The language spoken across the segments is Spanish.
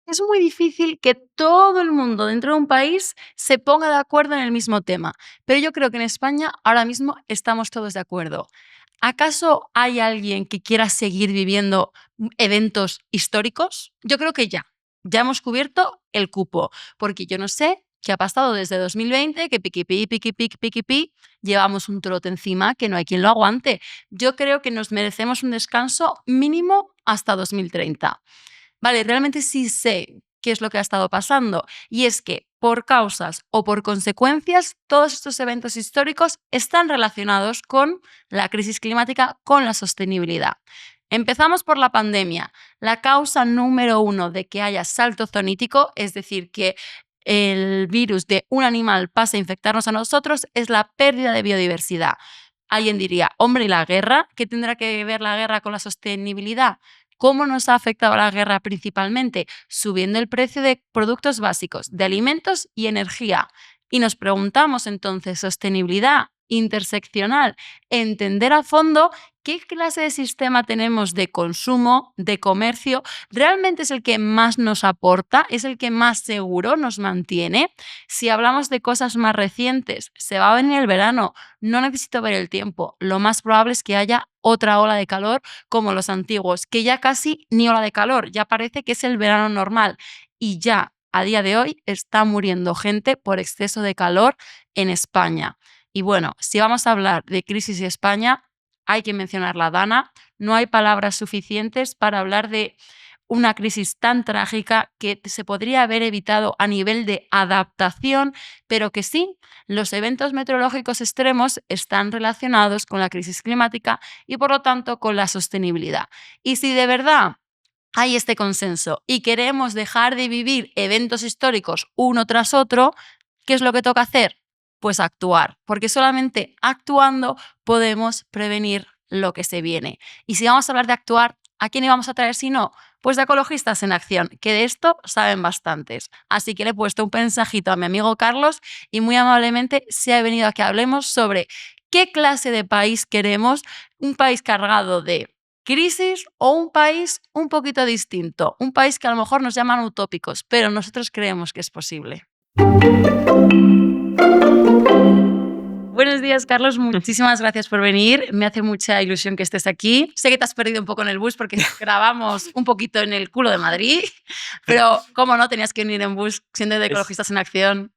es muy difícil que todo el mundo dentro de un país se ponga de acuerdo en el mismo tema, pero yo creo que en España ahora mismo estamos todos de acuerdo. ¿Acaso hay alguien que quiera seguir viviendo eventos históricos? Yo creo que ya hemos cubierto el cupo, porque yo no sé qué ha pasado desde 2020, que piqui, piqui, piqui, piqui, piqui, llevamos un trote encima que no hay quien lo aguante. Yo creo que nos merecemos un descanso mínimo hasta 2030. Vale, realmente sí sé qué es lo que ha estado pasando, y es que por causas o por consecuencias, todos estos eventos históricos están relacionados con la crisis climática, con la sostenibilidad. Empezamos por la pandemia. La causa número 1 de que haya salto zoonótico, es decir, que el virus de un animal pase a infectarnos a nosotros, es la pérdida de biodiversidad. Alguien diría, hombre, ¿y la guerra? ¿Qué tendrá que ver la guerra con la sostenibilidad? ¿Cómo nos ha afectado la guerra principalmente? Subiendo el precio de productos básicos, de alimentos y energía. Y nos preguntamos entonces, sostenibilidad interseccional, entender a fondo qué clase de sistema tenemos de consumo, de comercio, realmente es el que más nos aporta, es el que más seguro nos mantiene. Si hablamos de cosas más recientes, se va a venir el verano, no necesito ver el tiempo, lo más probable es que haya otra ola de calor como los antiguos, que ya casi ni ola de calor, ya parece que es el verano normal y ya a día de hoy está muriendo gente por exceso de calor en España. Y bueno, si vamos a hablar de crisis de España, hay que mencionar la Dana. No hay palabras suficientes para hablar de una crisis tan trágica que se podría haber evitado a nivel de adaptación, pero que sí, los eventos meteorológicos extremos están relacionados con la crisis climática y por lo tanto con la sostenibilidad. Y si de verdad hay este consenso y queremos dejar de vivir eventos históricos uno tras otro, ¿qué es lo que toca hacer? Pues actuar, porque solamente actuando podemos prevenir lo que se viene. Y si vamos a hablar de actuar, ¿a quién íbamos a traer si no? Pues de Ecologistas en Acción, que de esto saben bastantes. Así que le he puesto un mensajito a mi amigo Carlos y muy amablemente se ha venido a que hablemos sobre qué clase de país queremos, un país cargado de crisis o un país un poquito distinto, un país que a lo mejor nos llaman utópicos, pero nosotros creemos que es posible. Buenos días, Carlos. Muchísimas gracias por venir. Me hace mucha ilusión que estés aquí. Sé que te has perdido un poco en el bus porque grabamos un poquito en el culo de Madrid, pero cómo no, tenías que venir en bus siendo de Ecologistas en Acción.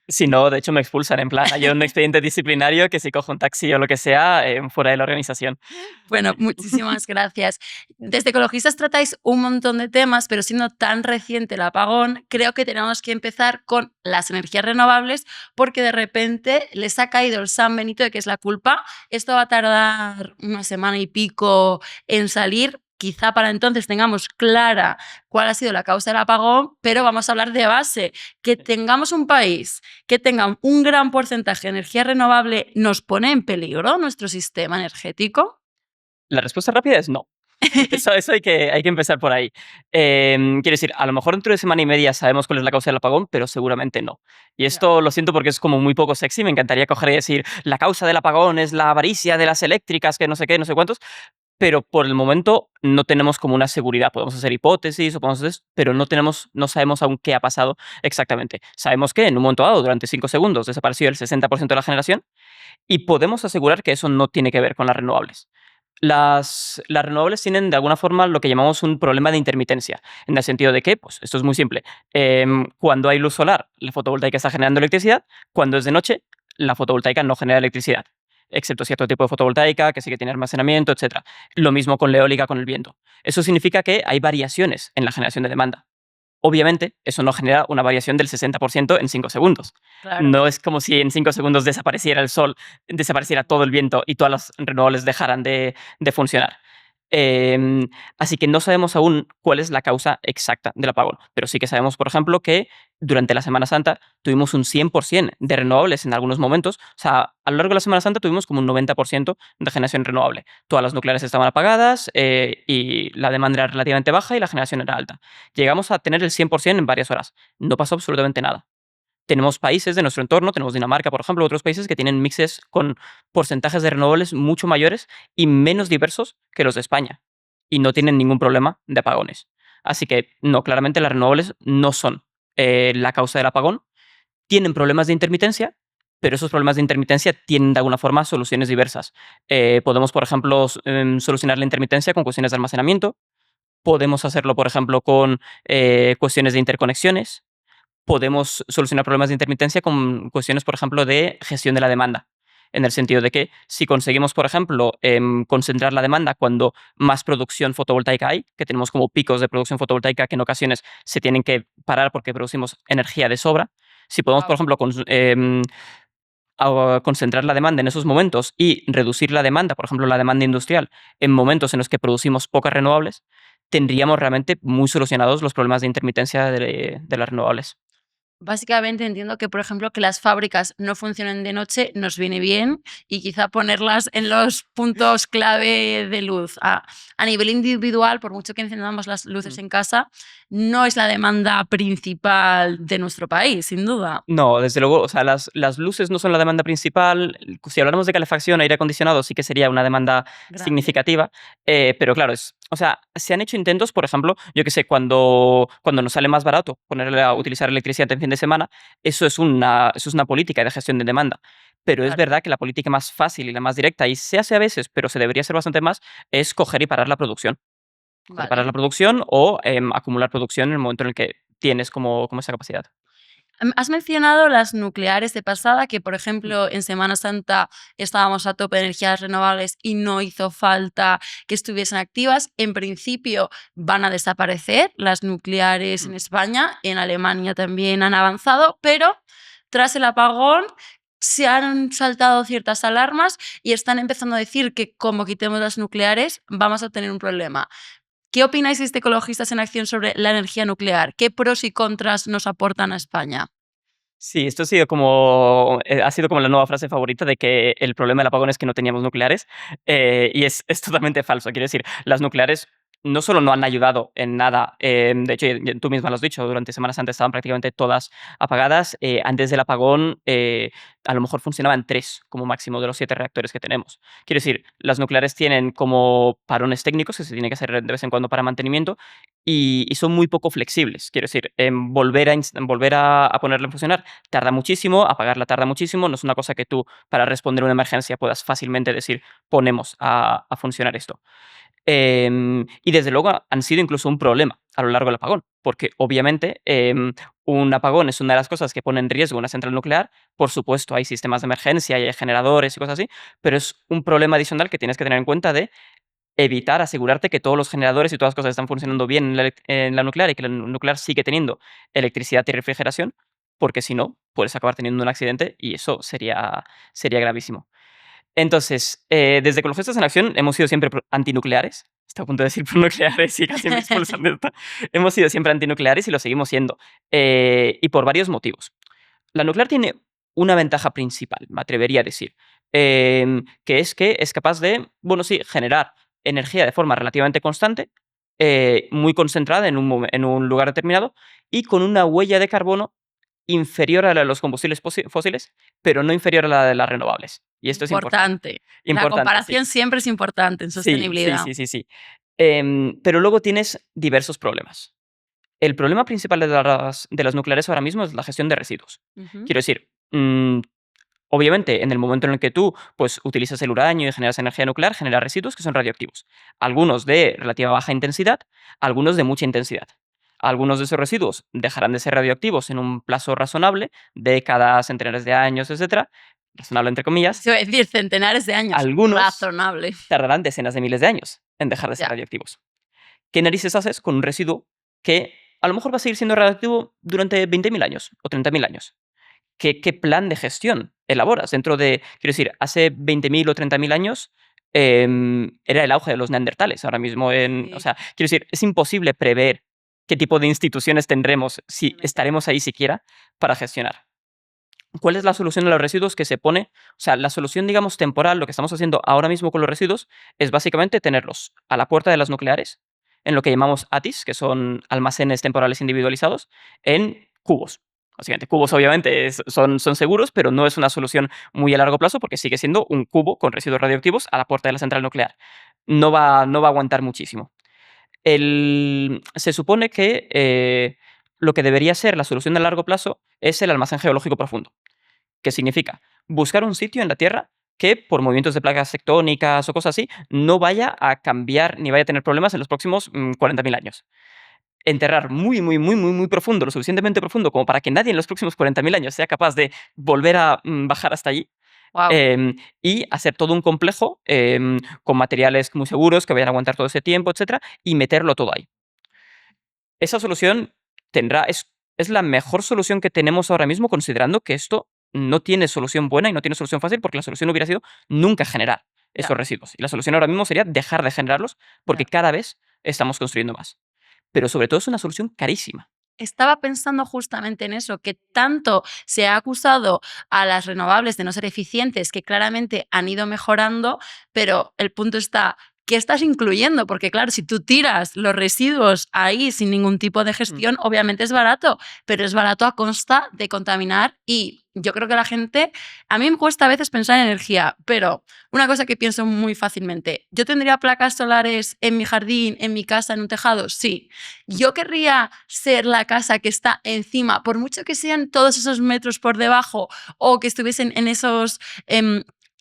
Si no, de hecho me expulsan, en plan, hay un expediente disciplinario que si cojo un taxi o lo que sea, fuera de la organización. Bueno, muchísimas gracias. Desde Ecologistas tratáis un montón de temas, pero siendo tan reciente el apagón, creo que tenemos que empezar con las energías renovables porque de repente les ha caído el San Benito de que es la culpa. Esto va a tardar una semana y pico en salir. Quizá para entonces tengamos clara cuál ha sido la causa del apagón, pero vamos a hablar de base. Que tengamos un país que tenga un gran porcentaje de energía renovable nos pone en peligro nuestro sistema energético. La respuesta rápida es no. Eso hay que empezar por ahí. Quiero decir, a lo mejor dentro de semana y media sabemos cuál es la causa del apagón, pero seguramente no. Y esto lo siento porque es como muy poco sexy. Me encantaría coger y decir, la causa del apagón es la avaricia de las eléctricas, que no sé qué, no sé cuántos. Pero por el momento no tenemos como una seguridad. Podemos hacer hipótesis o podemos hacer, pero no sabemos aún qué ha pasado exactamente. Sabemos que en un momento dado, durante 5 segundos, desapareció el 60% de la generación y podemos asegurar que eso no tiene que ver con las renovables. Las renovables tienen de alguna forma lo que llamamos un problema de intermitencia, en el sentido de que, pues esto es muy simple, cuando hay luz solar, la fotovoltaica está generando electricidad, cuando es de noche, la fotovoltaica no genera electricidad, excepto cierto tipo de fotovoltaica que sí que tiene almacenamiento, etc. Lo mismo con la eólica, con el viento. Eso significa que hay variaciones en la generación de demanda. Obviamente, eso no genera una variación del 60% en 5 segundos. Claro. No es como si en 5 segundos desapareciera el sol, desapareciera todo el viento y todas las renovables dejaran de funcionar. Así que no sabemos aún cuál es la causa exacta del apagón, pero sí que sabemos, por ejemplo, que durante la Semana Santa tuvimos un 100% de renovables en algunos momentos. O sea, a lo largo de la Semana Santa tuvimos como un 90% de generación renovable. Todas las nucleares estaban apagadas y la demanda era relativamente baja y la generación era alta. Llegamos a tener el 100% en varias horas. No pasó absolutamente nada. Tenemos países de nuestro entorno, tenemos Dinamarca, por ejemplo, otros países que tienen mixes con porcentajes de renovables mucho mayores y menos diversos que los de España y no tienen ningún problema de apagones. Así que no, claramente las renovables no son la causa del apagón. Tienen problemas de intermitencia, pero esos problemas de intermitencia tienen de alguna forma soluciones diversas. Podemos, por ejemplo, solucionar la intermitencia con cuestiones de almacenamiento. Podemos hacerlo, por ejemplo, con cuestiones de interconexiones. Podemos solucionar problemas de intermitencia con cuestiones, por ejemplo, de gestión de la demanda. En el sentido de que si conseguimos, por ejemplo, concentrar la demanda cuando más producción fotovoltaica hay, que tenemos como picos de producción fotovoltaica que en ocasiones se tienen que parar porque producimos energía de sobra, si podemos, por Wow. ejemplo, concentrar la demanda en esos momentos y reducir la demanda, por ejemplo, la demanda industrial, en momentos en los que producimos pocas renovables, tendríamos realmente muy solucionados los problemas de intermitencia de las renovables. Básicamente entiendo que, por ejemplo, que las fábricas no funcionen de noche nos viene bien y quizá ponerlas en los puntos clave de luz. A nivel individual, por mucho que encendamos las luces en casa, no es la demanda principal de nuestro país, sin duda. No, desde luego, o sea, las luces no son la demanda principal. Si habláramos de calefacción, aire acondicionado, sí que sería una demanda Grande. significativa, pero claro, o sea, se han hecho intentos, por ejemplo, yo que sé, cuando nos sale más barato ponerle a utilizar electricidad en fin de semana, eso es una política de gestión de demanda. Pero es Claro. verdad que la política más fácil y la más directa, y se hace a veces, pero se debería hacer bastante más, es coger y parar la producción. Coger y parar la Vale. producción o acumular producción en el momento en el que tienes como esa capacidad. Has mencionado las nucleares de pasada, que por Mm, ejemplo en Semana Santa estábamos a tope de energías renovables y no hizo falta que estuviesen activas. En principio van a desaparecer las nucleares mm. en España, en Alemania también han avanzado, pero tras el apagón se han saltado ciertas alarmas y están empezando a decir que como quitemos las nucleares vamos a tener un problema. ¿Qué opináis de Ecologistas en Acción sobre la energía nuclear? ¿Qué pros y contras nos aportan a España? Sí, esto ha sido como la nueva frase favorita de que el problema del apagón es que no teníamos nucleares, y es totalmente falso. Quiero decir, las nucleares no solo no han ayudado en nada, de hecho, tú misma lo has dicho, durante Semana Santa estaban prácticamente todas apagadas. Antes del apagón, a lo mejor funcionaban 3 como máximo de los 7 reactores que tenemos. Quiero decir, las nucleares tienen como parones técnicos que se tienen que hacer de vez en cuando para mantenimiento y son muy poco flexibles. Quiero decir, volver a ponerla en funcionar tarda muchísimo, apagarla tarda muchísimo, no es una cosa que tú, para responder a una emergencia, puedas fácilmente decir, ponemos a funcionar esto. Y desde luego han sido incluso un problema a lo largo del apagón, porque obviamente un apagón es una de las cosas que pone en riesgo una central nuclear. Por supuesto, hay sistemas de emergencia y hay generadores y cosas así, pero es un problema adicional que tienes que tener en cuenta de evitar, asegurarte que todos los generadores y todas las cosas están funcionando bien en la nuclear y que la nuclear sigue teniendo electricidad y refrigeración, porque si no, puedes acabar teniendo un accidente y eso sería gravísimo. Entonces, desde Ecologistas en Acción hemos sido siempre antinucleares. Estoy a punto de decir pronucleares y casi me expulsan de esta. Hemos sido siempre antinucleares y lo seguimos siendo. Y por varios motivos. La nuclear tiene una ventaja principal, me atrevería a decir, que es capaz de, bueno, sí, generar energía de forma relativamente constante, muy concentrada en un lugar determinado y con una huella de carbono inferior a la de los combustibles fósiles, pero no inferior a la de las renovables. Y esto es importante. Importante. La Importante, sí. comparación siempre es importante en Sí, sí, sostenibilidad. sí, sí, sí. Pero luego tienes diversos problemas. El problema principal de las nucleares ahora mismo es la gestión de residuos. Ujú. Quiero decir, obviamente, en el momento en el que tú pues, utilizas el uranio y generas energía nuclear, genera residuos que son radioactivos. Algunos de relativa baja intensidad, algunos de mucha intensidad. Algunos de esos residuos dejarán de ser radioactivos en un plazo razonable, décadas, centenares de años, etcétera, razonable entre comillas. Se va a decir centenares de años. Algunos Razonable. tardarán decenas de miles de años en dejar de ser Ya. radioactivos. ¿Qué narices haces con un residuo que a lo mejor va a seguir siendo radioactivo durante 20.000 años o 30.000 años? ¿Qué plan de gestión elaboras dentro de, quiero decir, hace 20.000 o 30.000 años era el auge de los neandertales ahora mismo o Sí, sea, quiero decir, es imposible prever qué tipo de instituciones tendremos, si totalmente. estaremos ahí siquiera para gestionar. ¿Cuál es la solución de los residuos que se pone? O sea, la solución, digamos, temporal, lo que estamos haciendo ahora mismo con los residuos, es básicamente tenerlos a la puerta de las nucleares, en lo que llamamos ATIs, que son almacenes temporales individualizados, en cubos. Básicamente, cubos obviamente son seguros, pero no es una solución muy a largo plazo porque sigue siendo un cubo con residuos radioactivos a la puerta de la central nuclear. No va a aguantar muchísimo. Se supone que lo que debería ser la solución a largo plazo es el almacén geológico profundo. ¿Qué significa? Buscar un sitio en la Tierra que por movimientos de placas tectónicas o cosas así no vaya a cambiar ni vaya a tener problemas en los próximos 40.000 años. Enterrar muy, muy, muy, muy, muy profundo, lo suficientemente profundo como para que nadie en los próximos 40.000 años sea capaz de volver a bajar hasta allí. Wow. Y hacer todo un complejo con materiales muy seguros que vayan a aguantar todo ese tiempo, etcétera, y meterlo todo ahí. Esa solución es la mejor solución que tenemos ahora mismo, considerando que esto no tiene solución buena y no tiene solución fácil, porque la solución hubiera sido nunca generar esos residuos. Y la solución ahora mismo sería dejar de generarlos, porque cada vez estamos construyendo más. Pero sobre todo es una solución carísima. Estaba pensando justamente en eso, que tanto se ha acusado a las renovables de no ser eficientes, que claramente han ido mejorando, pero el punto está, ¿qué estás incluyendo? Porque claro, si tú tiras los residuos ahí sin ningún tipo de gestión, obviamente es barato, pero es barato a costa de contaminar y yo creo que la gente, a mí me cuesta a veces pensar en energía, pero una cosa que pienso muy fácilmente, ¿yo tendría placas solares en mi jardín, en mi casa, en un tejado? Sí. Yo querría ser la casa que está encima, por mucho que sean todos esos metros por debajo o que estuviesen en esos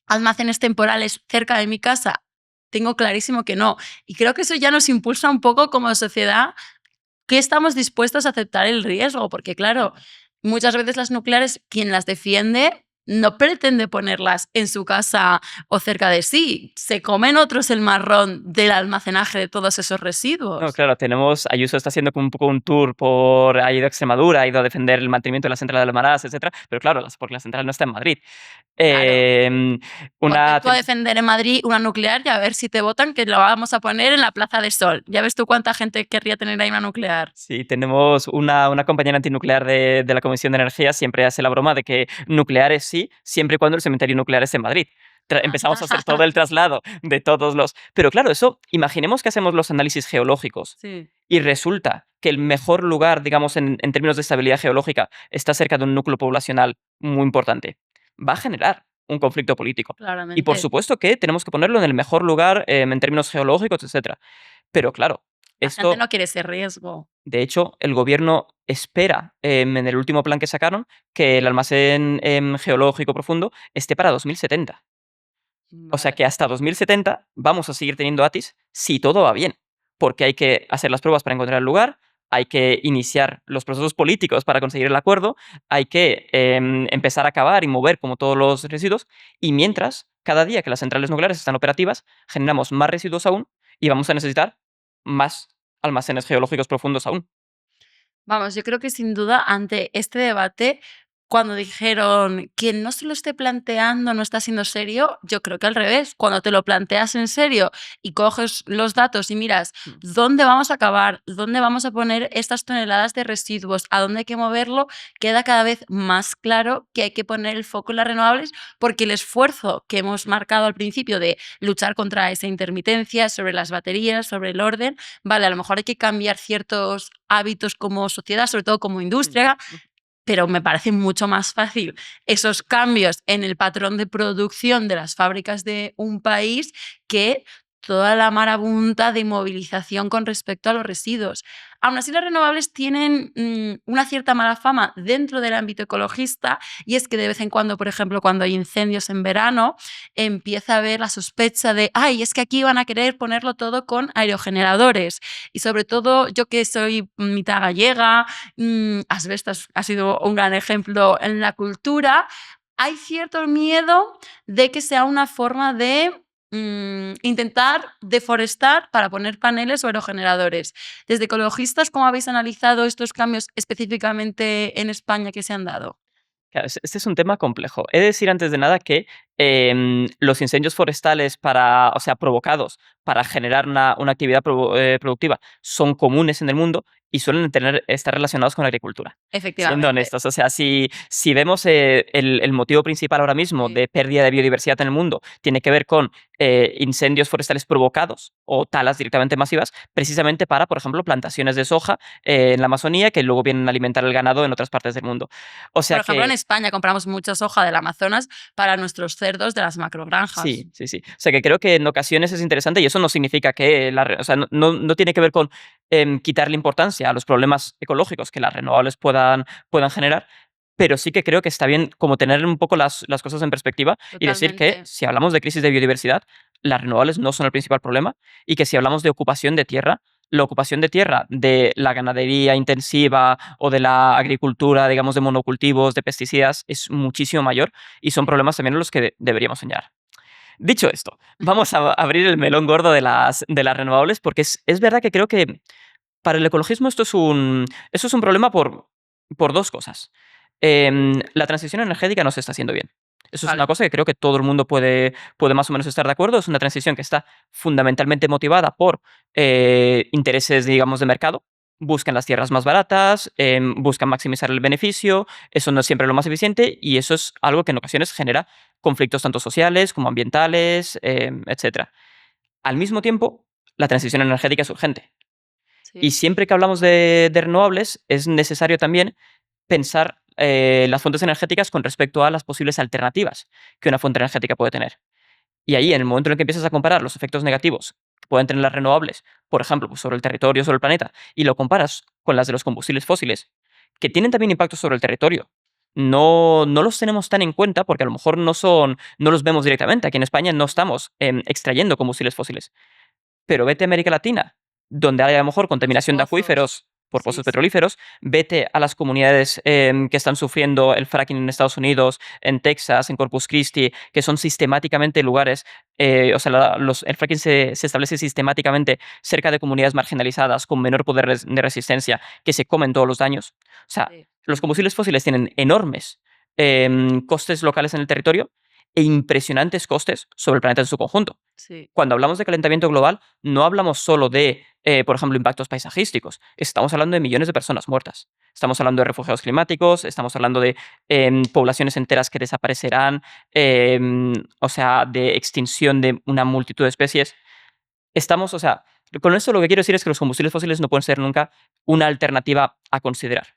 almacenes temporales cerca de mi casa. Tengo clarísimo que no. Y creo que eso ya nos impulsa un poco como sociedad que estamos dispuestos a aceptar el riesgo, porque claro, muchas veces las nucleares, quien las defiende, no pretende ponerlas en su casa o cerca de sí. Se comen otros el marrón del almacenaje de todos esos No, residuos. claro, Ayuso está haciendo como un poco un tour ha ido a Extremadura, ha ido a defender el mantenimiento de la central de Almaraz, etcétera, pero claro, porque la central no está en Madrid. Claro. Em, Ponte una, tú a defender en Madrid una nuclear y a ver si te votan que lo vamos a poner en la Plaza de Sol. Ya ves tú cuánta gente querría tener ahí una nuclear. Sí, tenemos una compañera antinuclear de la Comisión de Energía, siempre hace la broma de que nucleares sí, siempre y cuando el cementerio nuclear esté en Madrid. Empezamos a hacer todo el traslado de todos los... Pero claro, eso, imaginemos que hacemos los análisis geológicos Sí. y resulta que el mejor lugar, digamos, en términos de estabilidad geológica, está cerca de un núcleo poblacional muy importante. Va a generar un conflicto político. Y por Claramente. supuesto que tenemos que ponerlo en el mejor lugar en términos geológicos, etcétera. Pero claro, La gente esto... no quiere ese riesgo. De hecho, el gobierno espera, en el último plan que sacaron, que el almacén geológico profundo esté para 2070. O sea Vale. que hasta 2070 vamos a seguir teniendo ATIS si todo va bien, porque hay que hacer las pruebas para encontrar el lugar, hay que iniciar los procesos políticos para conseguir el acuerdo, hay que empezar a cavar y mover como todos los residuos, y mientras, cada día que las centrales nucleares están operativas, generamos más residuos aún y vamos a necesitar más almacenes geológicos profundos aún. Vamos, yo creo que sin duda ante este debate, cuando dijeron quien no se lo esté planteando no está siendo serio, yo creo que al revés, cuando te lo planteas en serio y coges los datos y miras dónde vamos a acabar, dónde vamos a poner estas toneladas de residuos, a dónde hay que moverlo, queda cada vez más claro que hay que poner el foco en las renovables porque el esfuerzo que hemos marcado al principio de luchar contra esa intermitencia, sobre las baterías, sobre el orden, vale, a lo mejor hay que cambiar ciertos hábitos como sociedad, sobre todo como industria, pero me parece mucho más fácil esos cambios en el patrón de producción de las fábricas de un país que toda la marabunta de movilización con respecto a los residuos. Aún así, las renovables tienen una cierta mala fama dentro del ámbito ecologista y es que de vez en cuando, por ejemplo, cuando hay incendios en verano, empieza a haber la sospecha de, ay, es que aquí van a querer ponerlo todo con aerogeneradores. Y sobre todo, yo que soy mitad gallega, Asbestas ha sido un gran ejemplo en la cultura, hay cierto miedo de que sea una forma de intentar deforestar para poner paneles o aerogeneradores. Desde ecologistas, ¿cómo habéis analizado estos cambios específicamente en España que se han dado? Claro, este es un tema complejo. He de decir antes de nada que los incendios forestales provocados para generar una actividad productiva son comunes en el mundo y suelen estar relacionados con la agricultura. Siendo Efectivamente. honestos, o sea, si vemos el motivo principal ahora mismo Sí. de pérdida de biodiversidad en el mundo tiene que ver con incendios forestales provocados o talas directamente masivas, precisamente para, por ejemplo, plantaciones de soja en la Amazonía que luego vienen a alimentar el ganado en otras partes del mundo. O sea Por ejemplo, en que España compramos mucha soja del Amazonas para nuestros cerdos cerdos de las macrogranjas. Sí, sí, sí. O sea, que creo que en ocasiones es interesante y eso no significa que o sea, no tiene que ver con quitarle importancia a los problemas ecológicos que las renovables puedan generar, pero sí que creo que está bien como tener un poco las cosas en perspectiva y decir que Totalmente. si hablamos de crisis de biodiversidad, las renovables no son el principal problema y que si hablamos de ocupación de tierra, la ocupación de tierra de la ganadería intensiva o de la agricultura, digamos, de monocultivos, de pesticidas, es muchísimo mayor y son problemas también en los que deberíamos señalar. Dicho esto, vamos a abrir el melón gordo de las renovables porque es verdad que creo que para el ecologismo esto es un problema por dos cosas. La transición energética no se está haciendo bien. Eso es una Vale. cosa que creo que todo el mundo puede más o menos estar de acuerdo. Es una transición que está fundamentalmente motivada por intereses, digamos, de mercado. Buscan las tierras más baratas, buscan maximizar el beneficio, eso no es siempre lo más eficiente y eso es algo que en ocasiones genera conflictos tanto sociales como ambientales, etcétera. Al mismo tiempo, la transición energética es urgente. Y Sí. siempre que hablamos de renovables, es necesario también pensar las fuentes energéticas con respecto a las posibles alternativas que una fuente energética puede tener. Y ahí, en el momento en el que empiezas a comparar los efectos negativos que pueden tener las renovables, por ejemplo, pues sobre el territorio, sobre el planeta, y lo comparas con las de los combustibles fósiles, que tienen también impacto sobre el territorio, no los tenemos tan en cuenta porque a lo mejor no los vemos directamente. Aquí en España no estamos extrayendo combustibles fósiles. Pero vete a América Latina, donde hay a lo mejor Los contaminación de pozos. acuíferos por Sí, pozos sí. petrolíferos, vete a las comunidades que están sufriendo el fracking en Estados Unidos, en Texas, en Corpus Christi, que son sistemáticamente lugares, o sea, el fracking se establece sistemáticamente cerca de comunidades marginalizadas con menor poder de resistencia que se comen todos los daños. O sea, Sí. los combustibles fósiles tienen enormes costes locales en el territorio e impresionantes costes sobre el planeta en su conjunto. Sí. Cuando hablamos de calentamiento global, no hablamos solo de, por ejemplo, impactos paisajísticos. Estamos hablando de millones de personas muertas. Estamos hablando de refugiados climáticos, estamos hablando de poblaciones enteras que desaparecerán, o sea, de extinción de una multitud de especies. O sea, con esto lo que quiero decir es que los combustibles fósiles no pueden ser nunca una alternativa a considerar.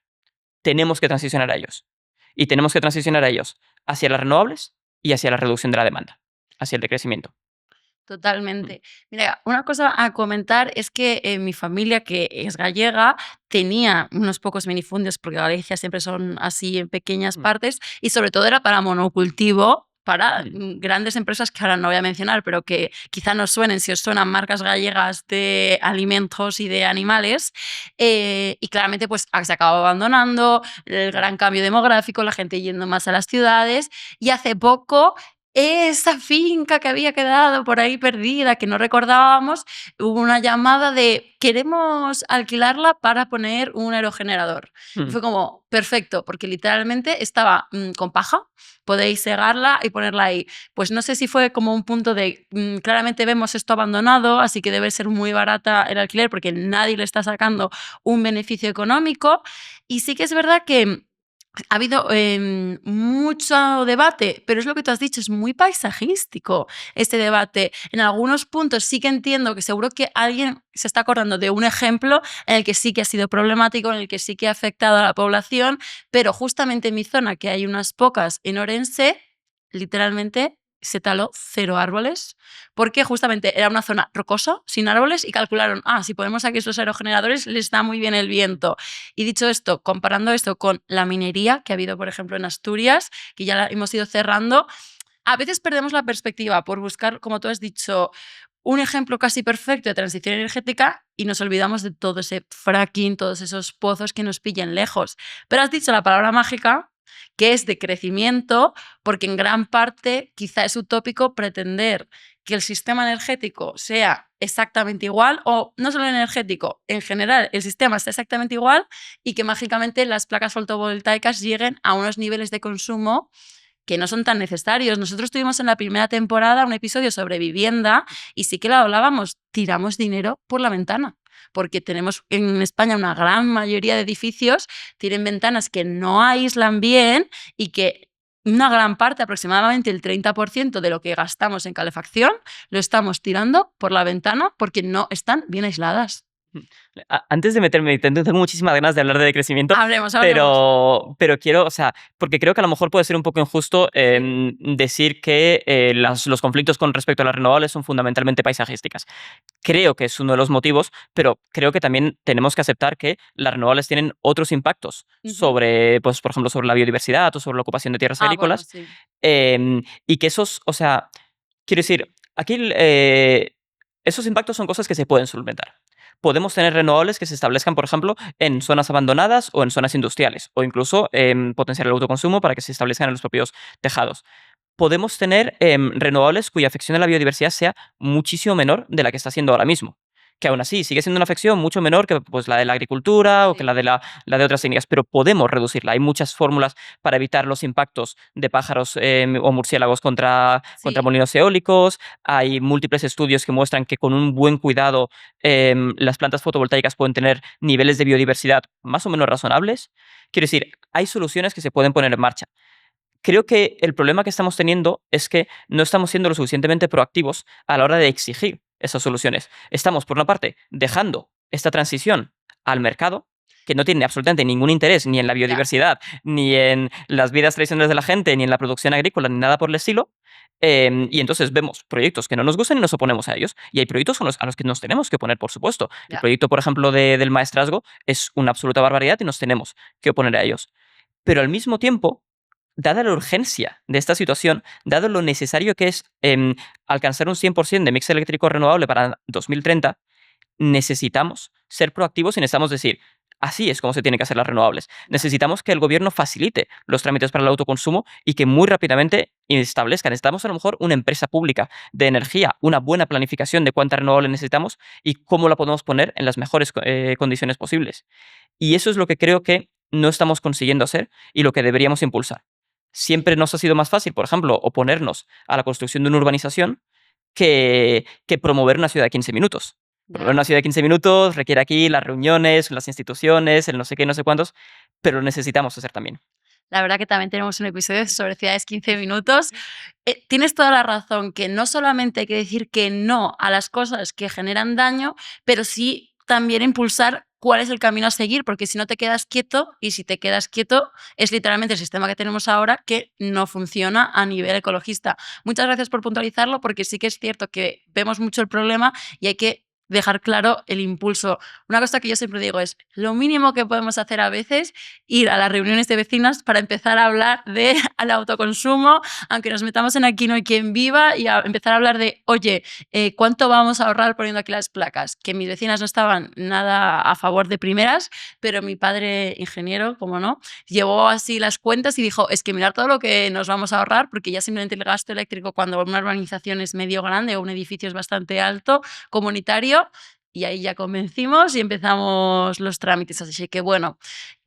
Tenemos que transicionar a ellos. Y tenemos que transicionar a ellos hacia las renovables y hacia la reducción de la demanda, hacia el decrecimiento. Mm, Totalmente. Mira, una cosa a comentar es que mi familia, que es gallega, tenía unos pocos minifundios, porque Galicia siempre son así en pequeñas mm, partes, y sobre todo era para monocultivo, para mm. grandes empresas que ahora no voy a mencionar, pero que quizá nos suenen si os suenan marcas gallegas de alimentos y de animales. Y claramente pues se acabó abandonando, el gran cambio demográfico, la gente yendo más a las ciudades, y hace poco esa finca que había quedado por ahí perdida, que no recordábamos, hubo una llamada de queremos alquilarla para poner un aerogenerador. Y Mm, fue como, perfecto, porque literalmente estaba con paja, podéis segarla y ponerla ahí. Pues no sé si fue como un punto de, claramente vemos esto abandonado, así que debe ser muy barata el alquiler porque nadie le está sacando un beneficio económico. Y sí que es verdad que ha habido mucho debate, pero es lo que tú has dicho, es muy paisajístico este debate. En algunos puntos sí que entiendo que seguro que alguien se está acordando de un ejemplo en el que sí que ha sido problemático, en el que sí que ha afectado a la población, pero justamente en mi zona, que hay unas pocas en Orense, literalmente se taló 0 árboles, porque justamente era una zona rocosa, sin árboles, y calcularon, si ponemos aquí estos aerogeneradores, les da muy bien el viento. Y dicho esto, comparando esto con la minería que ha habido, por ejemplo, en Asturias, que ya la hemos ido cerrando, a veces perdemos la perspectiva por buscar, como tú has dicho, un ejemplo casi perfecto de transición energética y nos olvidamos de todo ese fracking, todos esos pozos que nos pillen lejos. Pero has dicho la palabra mágica, que es de crecimiento, porque en gran parte quizá es utópico pretender que el sistema energético sea exactamente igual, o no solo energético, en general el sistema está exactamente igual y que mágicamente las placas fotovoltaicas lleguen a unos niveles de consumo que no son tan necesarios. Nosotros tuvimos en la primera temporada un episodio sobre vivienda y sí que lo hablábamos, tiramos dinero por la ventana, porque tenemos en España una gran mayoría de edificios, tienen ventanas que no aíslan bien y que una gran parte, aproximadamente el 30% de lo que gastamos en calefacción, lo estamos tirando por la ventana porque no están bien aisladas. Antes de meterme, tengo muchísimas ganas de hablar de crecimiento, Hablemos. pero quiero, o sea, porque creo que a lo mejor puede ser un poco injusto decir que los conflictos con respecto a las renovables son fundamentalmente paisajísticas. Creo que es uno de los motivos, pero creo que también tenemos que aceptar que las renovables tienen otros impactos sobre, pues, por ejemplo, sobre la biodiversidad o sobre la ocupación de tierras Bueno, agrícolas, sí. y que esos, o sea, quiero decir, aquí esos impactos son cosas que se pueden solventar. Podemos tener renovables que se establezcan, por ejemplo, en zonas abandonadas o en zonas industriales, o incluso potenciar el autoconsumo para que se establezcan en los propios tejados. Podemos tener renovables cuya afección a la biodiversidad sea muchísimo menor de la que está siendo ahora mismo. Que aún así sigue siendo una afección mucho menor que pues, la de la agricultura o que la de otras técnicas, pero podemos reducirla. Hay muchas fórmulas para evitar los impactos de pájaros o murciélagos contra molinos eólicos. Hay múltiples estudios que muestran que con un buen cuidado las plantas fotovoltaicas pueden tener niveles de biodiversidad más o menos razonables. Quiero decir, hay soluciones que se pueden poner en marcha. Creo que el problema que estamos teniendo es que no estamos siendo lo suficientemente proactivos a la hora de exigir esas soluciones. Estamos, por una parte, dejando esta transición al mercado, que no tiene absolutamente ningún interés ni en la biodiversidad, ni en las vidas tradicionales de la gente, ni en la producción agrícola, ni nada por el estilo. Y entonces vemos proyectos que no nos gustan y nos oponemos a ellos. Y hay proyectos a los que nos tenemos que oponer, por supuesto. El proyecto, por ejemplo, del maestrazgo es una absoluta barbaridad y nos tenemos que oponer a ellos. Pero al mismo tiempo, dada la urgencia de esta situación, dado lo necesario que es alcanzar un 100% de mix eléctrico renovable para 2030, necesitamos ser proactivos y necesitamos decir, así es como se tienen que hacer las renovables. Necesitamos que el gobierno facilite los trámites para el autoconsumo y que muy rápidamente establezca. Necesitamos a lo mejor una empresa pública de energía, una buena planificación de cuánta renovable necesitamos y cómo la podemos poner en las mejores condiciones posibles. Y eso es lo que creo que no estamos consiguiendo hacer y lo que deberíamos impulsar. Siempre nos ha sido más fácil, por ejemplo, oponernos a la construcción de una urbanización que promover una ciudad de 15 minutos. Promover una ciudad de 15 minutos requiere aquí las reuniones, las instituciones, el no sé qué, no sé cuántos, pero lo necesitamos hacer también. La verdad que también tenemos un episodio sobre ciudades 15 minutos. Tienes toda la razón, que no solamente hay que decir que no a las cosas que generan daño, pero sí también impulsar cuál es el camino a seguir, porque si no te quedas quieto, y si te quedas quieto es literalmente el sistema que tenemos ahora que no funciona a nivel ecologista. Muchas gracias por puntualizarlo, porque sí que es cierto que vemos mucho el problema y hay que dejar claro el impulso. Una cosa que yo siempre digo es, lo mínimo que podemos hacer a veces, ir a las reuniones de vecinas para empezar a hablar del autoconsumo, aunque nos metamos en Aquí no hay quien viva, y empezar a hablar de, oye, ¿cuánto vamos a ahorrar poniendo aquí las placas? Que mis vecinas no estaban nada a favor de primeras, pero mi padre, ingeniero, como no, llevó así las cuentas y dijo, es que mirar todo lo que nos vamos a ahorrar, porque ya simplemente el gasto eléctrico cuando una urbanización es medio grande o un edificio es bastante alto, comunitario, y ahí ya convencimos y empezamos los trámites. Así que bueno,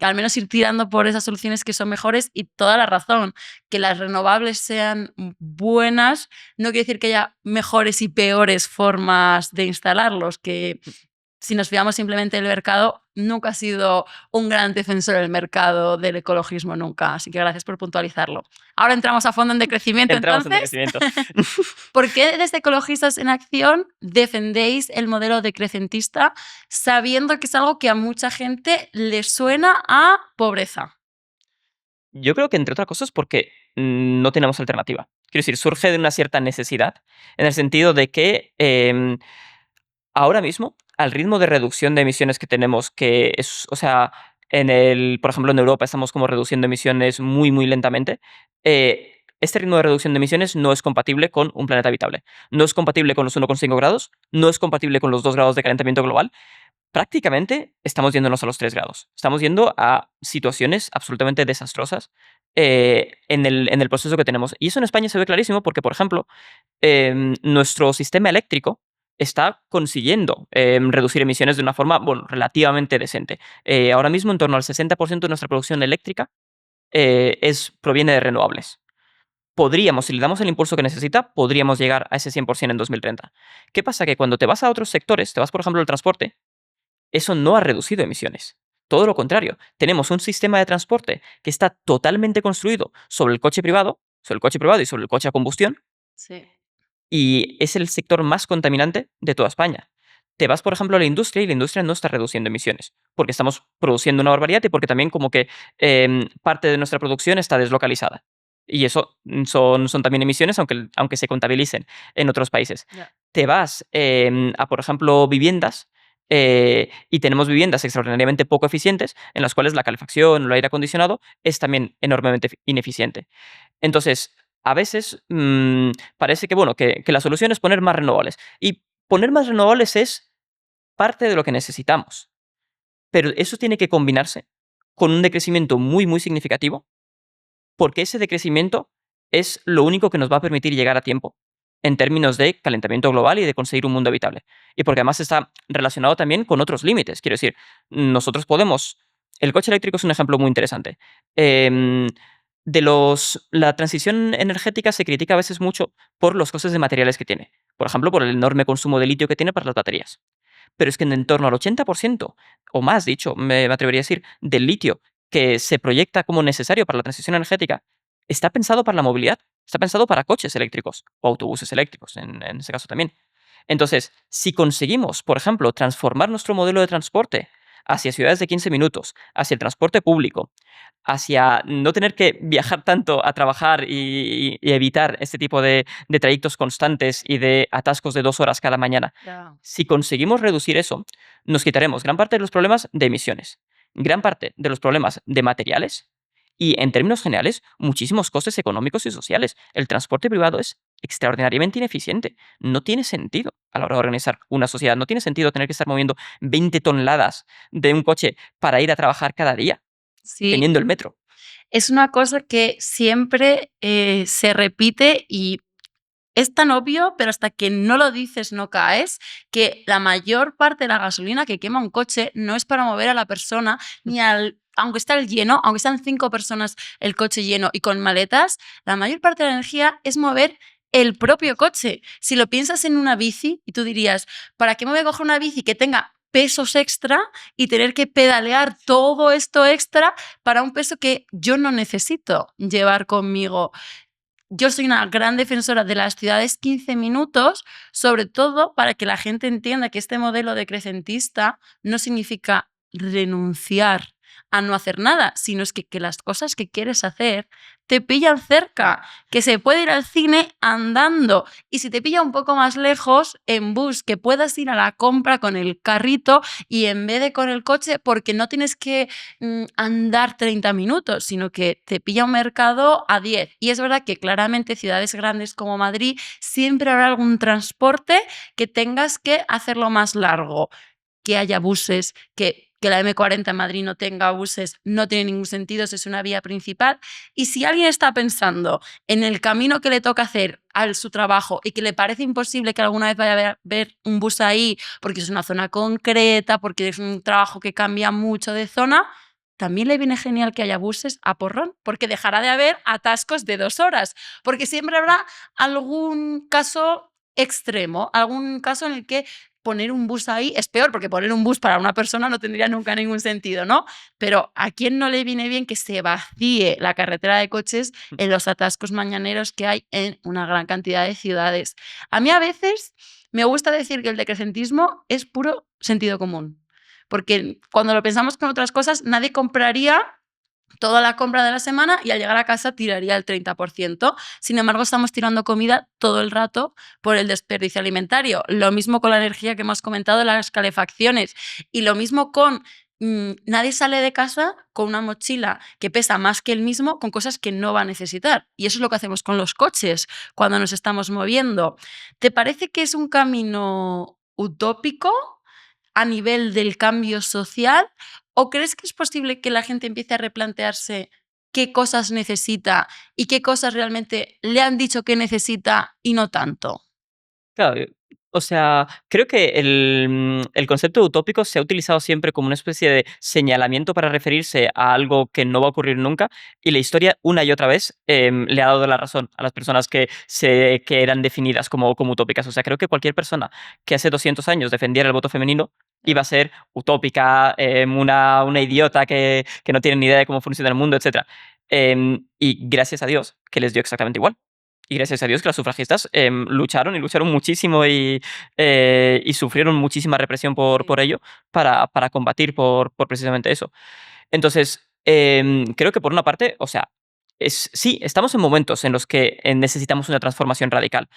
al menos ir tirando por esas soluciones que son mejores, y toda la razón, que las renovables sean buenas no quiere decir que haya mejores y peores formas de instalarlos, que si nos fijamos simplemente en el mercado, nunca ha sido un gran defensor del mercado del ecologismo, nunca. Así que gracias por puntualizarlo. Ahora entramos a fondo en decrecimiento. Entramos entonces. En decrecimiento. ¿Por qué desde Ecologistas en Acción defendéis el modelo decrecentista sabiendo que es algo que a mucha gente le suena a pobreza? Yo creo que entre otras cosas porque no tenemos alternativa. Quiero decir, surge de una cierta necesidad, en el sentido de que ahora mismo, al ritmo de reducción de emisiones que tenemos, que es, o sea, por ejemplo, en Europa estamos como reduciendo emisiones muy, muy lentamente. Este ritmo de reducción de emisiones no es compatible con un planeta habitable. No es compatible con los 1,5 grados, no es compatible con los 2 grados de calentamiento global. Prácticamente estamos yéndonos a los 3 grados. Estamos yendo a situaciones absolutamente desastrosas en el proceso que tenemos. Y eso en España se ve clarísimo porque, por ejemplo, nuestro sistema eléctrico está consiguiendo reducir emisiones de una forma, bueno, relativamente decente. Ahora mismo, en torno al 60% de nuestra producción eléctrica proviene de renovables. Podríamos, si le damos el impulso que necesita, podríamos llegar a ese 100% en 2030. ¿Qué pasa? Que cuando te vas a otros sectores, te vas, por ejemplo, al transporte, eso no ha reducido emisiones. Todo lo contrario, tenemos un sistema de transporte que está totalmente construido sobre el coche privado y sobre el coche a combustión, Sí. y es el sector más contaminante de toda España. te vas, por ejemplo, a la industria y la industria no está reduciendo emisiones, porque estamos produciendo una barbaridad y porque también como que parte de nuestra producción está deslocalizada. Y eso son también emisiones, aunque se contabilicen en otros países. Ya. Te vas a, por ejemplo, viviendas y tenemos viviendas extraordinariamente poco eficientes en las cuales la calefacción o el aire acondicionado es también enormemente ineficiente. Entonces, a veces parece que, bueno, que la solución es poner más renovables. Y poner más renovables es parte de lo que necesitamos. Pero eso tiene que combinarse con un decrecimiento muy, muy significativo, porque ese decrecimiento es lo único que nos va a permitir llegar a tiempo en términos de calentamiento global y de conseguir un mundo habitable. Y porque además está relacionado también con otros límites. Quiero decir, nosotros podemos... El coche eléctrico es un ejemplo muy interesante. Em, la transición energética se critica a veces mucho por los costes de materiales que tiene. Por ejemplo, por el enorme consumo de litio que tiene para las baterías. Pero es que en torno al 80% o más, dicho, me atrevería a decir, del litio que se proyecta como necesario para la transición energética, está pensado para la movilidad, está pensado para coches eléctricos o autobuses eléctricos, en ese caso también. Entonces, si conseguimos, por ejemplo, transformar nuestro modelo de transporte hacia ciudades de 15 minutos, hacia el transporte público, hacia no tener que viajar tanto a trabajar y evitar este tipo de trayectos constantes y de atascos de 2 horas cada mañana. Ya. Si conseguimos reducir eso, nos quitaremos gran parte de los problemas de emisiones, gran parte de los problemas de materiales y, en términos generales, muchísimos costes económicos y sociales. El transporte privado es extraordinariamente ineficiente. No tiene sentido a la hora de organizar una sociedad. No tiene sentido tener que estar moviendo 20 toneladas de un coche para ir a trabajar cada día, Sí, teniendo el metro. es una cosa que siempre se repite y es tan obvio, pero hasta que no lo dices no caes, que la mayor parte de la gasolina que quema un coche no es para mover a la persona, ni al, aunque esté el lleno, aunque sean 5 personas el coche lleno y con maletas, la mayor parte de la energía es mover el propio coche. Si lo piensas en una bici y tú dirías, ¿para qué me voy a coger una bici que tenga pesos extra y tener que pedalear todo esto extra para un peso que yo no necesito llevar conmigo? Yo soy una gran defensora de las ciudades 15 minutos, sobre todo para que la gente entienda que este modelo decrecentista no significa renunciar a no hacer nada, sino es que las cosas que quieres hacer te pillan cerca, que se puede ir al cine andando y si te pilla un poco más lejos, en bus, que puedas ir a la compra con el carrito y en vez de con el coche, porque no tienes que andar 30 minutos, sino que te pilla un mercado a 10. Y es verdad que claramente ciudades grandes como Madrid siempre habrá algún transporte que tengas que hacerlo más largo, que haya buses, que la M40 en Madrid no tenga buses, no tiene ningún sentido, eso es una vía principal. Y si alguien está pensando en el camino que le toca hacer a su trabajo y que le parece imposible que alguna vez vaya a ver un bus ahí porque es una zona concreta, porque es un trabajo que cambia mucho de zona, también le viene genial que haya buses a porrón, porque dejará de haber atascos de 2 horas, porque siempre habrá algún caso extremo, algún caso en el que poner un bus ahí es peor, porque poner un bus para una persona no tendría nunca ningún sentido, ¿no? Pero ¿a quién no le viene bien que se vacíe la carretera de coches en los atascos mañaneros que hay en una gran cantidad de ciudades? A mí a veces me gusta decir que el decrecentismo es puro sentido común, porque cuando lo pensamos con otras cosas, nadie compraría toda la compra de la semana y al llegar a casa tiraría el 30%. Sin embargo, estamos tirando comida todo el rato por el desperdicio alimentario. Lo mismo con la energía que hemos comentado, las calefacciones. Y lo mismo con... nadie sale de casa con una mochila que pesa más que él mismo con cosas que no va a necesitar. Y eso es lo que hacemos con los coches cuando nos estamos moviendo. ¿Te parece que es un camino utópico a nivel del cambio social? ¿O crees que es posible que la gente empiece a replantearse qué cosas necesita y qué cosas realmente le han dicho que necesita y no tanto? Claro, o sea, creo que el concepto de utópico se ha utilizado siempre como una especie de señalamiento para referirse a algo que no va a ocurrir nunca, y la historia una y otra vez le ha dado la razón a las personas que eran definidas como utópicas. O sea, creo que cualquier persona que hace 200 años defendiera el voto femenino iba a ser utópica, una idiota que no tiene ni idea de cómo funciona el mundo, etc. Y gracias a Dios que les dio exactamente igual. Y gracias a Dios que las sufragistas lucharon y lucharon muchísimo y sufrieron muchísima represión por Sí. ello para combatir por precisamente eso. Entonces, creo que por una parte, o sea, sí, estamos en momentos en los que necesitamos una transformación radical.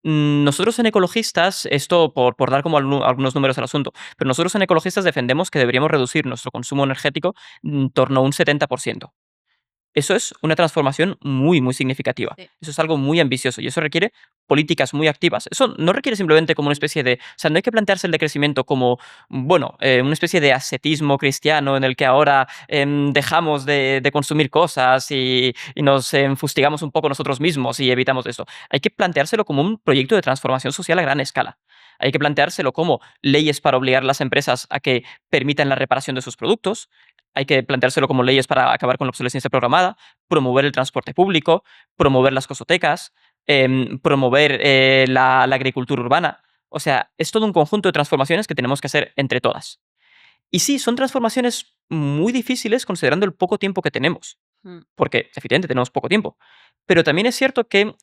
Nosotros en ecologistas, esto por dar como algunos números al asunto, pero nosotros en ecologistas defendemos que deberíamos reducir nuestro consumo energético en torno a un 70%. Eso es una transformación muy, muy significativa. Sí. Eso es algo muy ambicioso y eso requiere políticas muy activas. Eso no requiere simplemente como una especie de... O sea, no hay que plantearse el decrecimiento como, bueno, una especie de ascetismo cristiano en el que ahora dejamos de consumir cosas y nos fustigamos un poco nosotros mismos y evitamos esto. Hay que planteárselo como un proyecto de transformación social a gran escala. Hay que planteárselo como leyes para obligar a las empresas a que permitan la reparación de sus productos. Hay que planteárselo como leyes para acabar con la obsolescencia programada, promover el transporte público, promover las cosotecas, promover la agricultura urbana. O sea, es todo un conjunto de transformaciones que tenemos que hacer entre todas. Y sí, son transformaciones muy difíciles considerando el poco tiempo que tenemos, Mm. porque efectivamente tenemos poco tiempo. Pero también es cierto que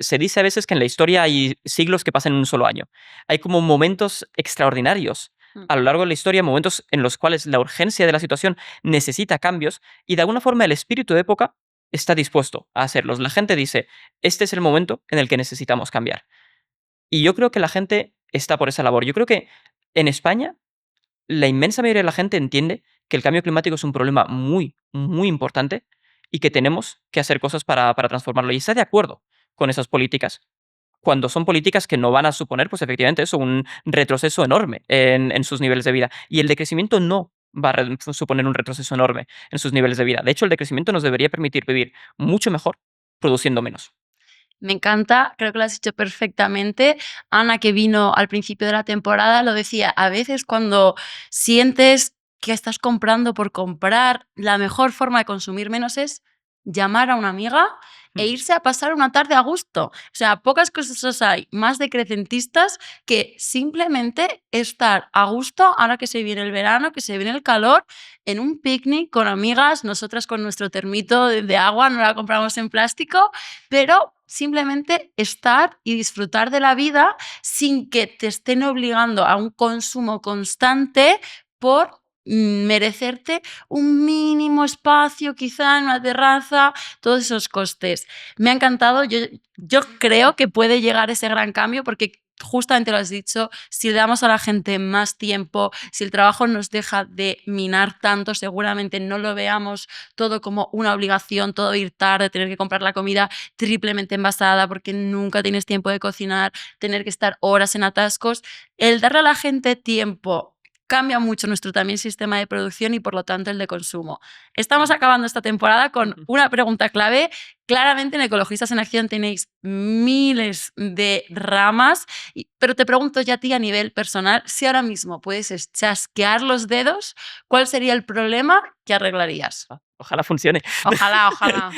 se dice a veces que en la historia hay siglos que pasan en un solo año. Hay como momentos extraordinarios Mm. a lo largo de la historia, momentos en los cuales la urgencia de la situación necesita cambios y de alguna forma el espíritu de época está dispuesto a hacerlos. La gente dice, este es el momento en el que necesitamos cambiar. Y yo creo que la gente está por esa labor. Yo creo que en España la inmensa mayoría de la gente entiende que el cambio climático es un problema muy, muy importante y que tenemos que hacer cosas para transformarlo. Y está de acuerdo con esas políticas. Cuando son políticas que no van a suponer, pues efectivamente, eso, un retroceso enorme en sus niveles de vida. Y el decrecimiento no va a suponer un retroceso enorme en sus niveles de vida. De hecho, el decrecimiento nos debería permitir vivir mucho mejor produciendo menos. Me encanta, creo que lo has hecho perfectamente. Ana, que vino al principio de la temporada, lo decía, a veces cuando sientes que estás comprando por comprar, la mejor forma de consumir menos es llamar a una amiga e Mm. irse a pasar una tarde a gusto. O sea, pocas cosas hay más decrecentistas que simplemente estar a gusto ahora que se viene el verano, que se viene el calor, en un picnic con amigas, nosotras con nuestro termito de agua, no la compramos en plástico, pero simplemente estar y disfrutar de la vida sin que te estén obligando a un consumo constante por merecerte un mínimo espacio, quizá en una terraza, todos esos costes. Me ha encantado, yo creo que puede llegar ese gran cambio porque justamente lo has dicho, si le damos a la gente más tiempo, si el trabajo nos deja de minar tanto, seguramente no lo veamos todo como una obligación, todo ir tarde, tener que comprar la comida triplemente envasada porque nunca tienes tiempo de cocinar, tener que estar horas en atascos. El darle a la gente tiempo cambia mucho nuestro también sistema de producción y por lo tanto el de consumo. Estamos acabando esta temporada con una pregunta clave. Claramente en Ecologistas en Acción tenéis miles de ramas, pero te pregunto ya a ti a nivel personal, si ahora mismo puedes chasquear los dedos, ¿cuál sería el problema que arreglarías? Ojalá funcione. Ojalá, ojalá.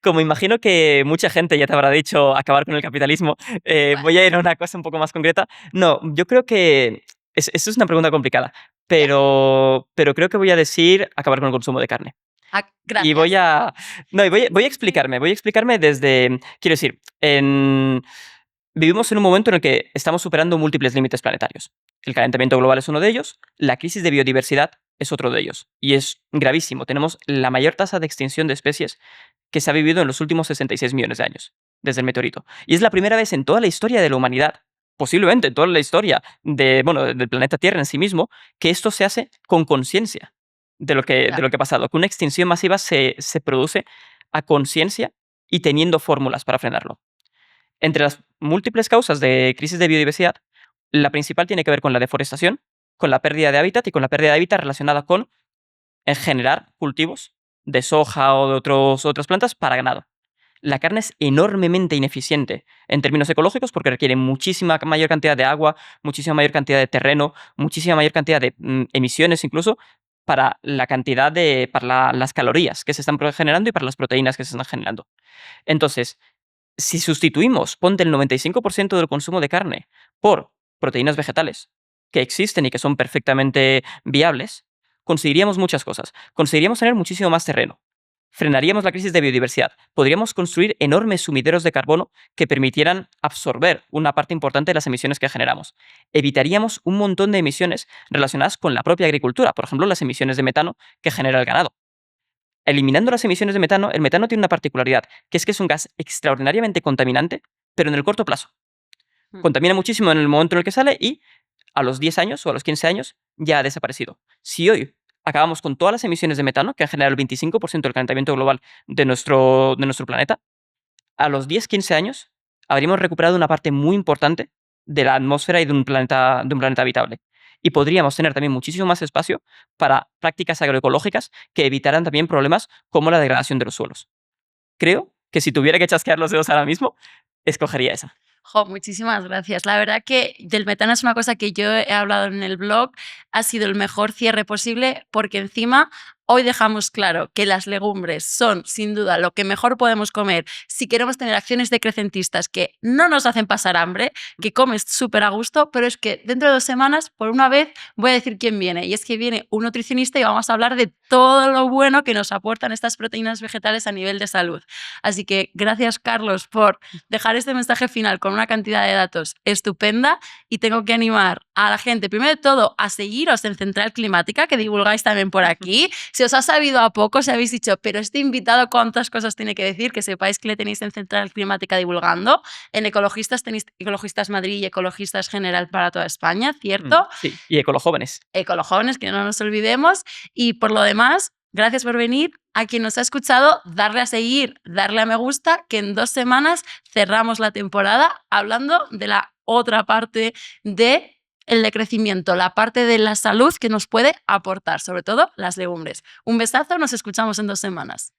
Como imagino que mucha gente ya te habrá dicho acabar con el capitalismo, Bueno, voy a ir a una cosa un poco más concreta. No, yo creo que eso es una pregunta complicada, ya. pero creo que voy a decir acabar con el consumo de carne. Y voy Gracias. a... No, y voy a explicarme desde... Quiero decir, vivimos en un momento en el que estamos superando múltiples límites planetarios. El calentamiento global es uno de ellos, la crisis de biodiversidad es otro de ellos, y es gravísimo. Tenemos la mayor tasa de extinción de especies que se ha vivido en los últimos 66 millones de años, desde el meteorito. Y es la primera vez en toda la historia de la humanidad, posiblemente en toda la historia del planeta Tierra en sí mismo, que esto se hace con conciencia de Ya. lo que ha pasado, que una extinción masiva se produce a conciencia y teniendo fórmulas para frenarlo. Entre las múltiples causas de crisis de biodiversidad, la principal tiene que ver con la deforestación, con la pérdida de hábitat y con la pérdida de hábitat relacionada con generar cultivos de soja o de otras plantas para ganado. La carne es enormemente ineficiente en términos ecológicos porque requiere muchísima mayor cantidad de agua, muchísima mayor cantidad de terreno, muchísima mayor cantidad de emisiones incluso para las calorías que se están generando y para las proteínas que se están generando. Entonces, si sustituimos, ponte el 95% del consumo de carne por proteínas vegetales que existen y que son perfectamente viables, conseguiríamos muchas cosas. Conseguiríamos tener muchísimo más terreno. Frenaríamos la crisis de biodiversidad. Podríamos construir enormes sumideros de carbono que permitieran absorber una parte importante de las emisiones que generamos. Evitaríamos un montón de emisiones relacionadas con la propia agricultura, por ejemplo, las emisiones de metano que genera el ganado. Eliminando las emisiones de metano, el metano tiene una particularidad, que es un gas extraordinariamente contaminante, pero en el corto plazo. Contamina muchísimo en el momento en el que sale y a los 10 años o a los 15 años ya ha desaparecido. Si hoy acabamos con todas las emisiones de metano, que han generado el 25% del calentamiento global de nuestro planeta, a los 10-15 años habríamos recuperado una parte muy importante de la atmósfera y de un planeta habitable. Y podríamos tener también muchísimo más espacio para prácticas agroecológicas que evitaran también problemas como la degradación de los suelos. Creo que si tuviera que chasquear los dedos ahora mismo, escogería esa. Jo, muchísimas gracias. La verdad que del metano es una cosa que yo he hablado en el blog, ha sido el mejor cierre posible porque encima hoy dejamos claro que las legumbres son sin duda lo que mejor podemos comer si queremos tener acciones decrecentistas que no nos hacen pasar hambre, que comes súper a gusto, pero es que dentro de 2 semanas, por una vez, voy a decir quién viene. Y es que viene un nutricionista y vamos a hablar de todo lo bueno que nos aportan estas proteínas vegetales a nivel de salud. Así que gracias, Carlos, por dejar este mensaje final con una cantidad de datos estupenda y tengo que animar a la gente, primero de todo, a seguiros en Central Climática, que divulgáis también por aquí. Si os ha sabido a poco, si habéis dicho, pero este invitado cuántas cosas tiene que decir, que sepáis que le tenéis en Central Climática divulgando. En Ecologistas tenéis Ecologistas Madrid y Ecologistas General para toda España, ¿cierto? Sí, y Ecolojóvenes. Ecolojóvenes, que no nos olvidemos. Y por lo demás, gracias por venir. A quien nos ha escuchado, darle a seguir, darle a me gusta, que en 2 semanas cerramos la temporada hablando de la otra parte de el decrecimiento, la parte de la salud que nos puede aportar, sobre todo las legumbres. Un besazo, nos escuchamos en 2 semanas.